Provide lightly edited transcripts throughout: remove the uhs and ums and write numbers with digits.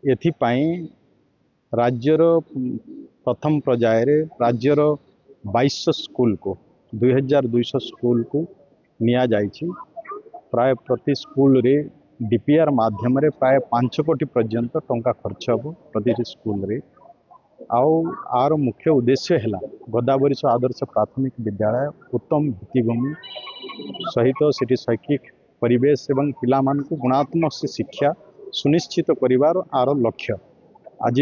एथिपाई राज्यर प्रथम पर्यायर राज्यर 2200 स्कूल को 2200 स्कूल को निया जाइछि। प्राय प्रति स्कूल रे डीपीआर माध्यम रे प्राय 5 कोटी पर्यंत टंका खर्च हो प्रति स्कूल रे। आउ आर मुख्य उद्देश्य है गोदावरी आदर्श प्राथमिक विद्यालय उत्तम भित्तिभूमि सहित से शैक्षिक परिवेश एवं पिला मानकु गुणात्मक से शिक्षा सुनिश्चित करिवार आर लक्ष्य। आज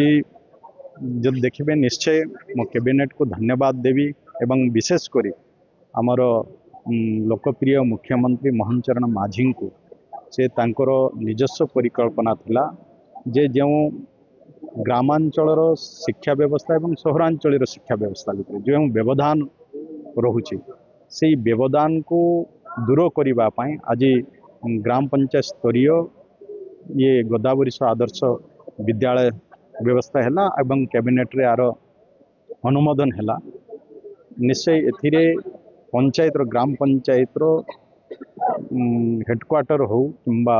जब देखिए निश्चय मो कैबिनेट को धन्यवाद देवी एवं विशेषकर आमर लोकप्रिय मुख्यमंत्री मोहन चरण माझी को से तांकर निजस्व परिकल्पना थिला जे जो ग्रामांचल शिक्षा व्यवस्था एवं सहरांचल शिक्षा व्यवस्था भितर जो व्यवधान रोचे से व्यवधान को दूर करने आज ग्राम पंचायत स्तरीय ये गोदावरी आदर्श विद्यालय व्यवस्था है एवं कैबिनेट रे आर अनुमोदन है। निश्चय एथिरे पंचायत ग्राम पंचायत हेडक्वार्टर हो किंबा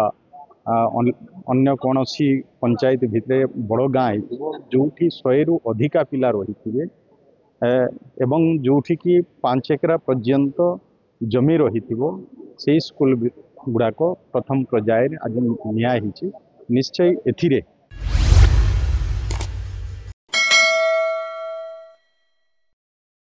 अन्य कौन सी पंचायत भितर बड़ गाँ जो 100 रु अधिका पिला रही थे एवं जो कि 5 एकरा पर्यंत जमी रही से स्कूल गुड़ाक प्रथम पर्यायर आज निया निश्चय एथिरे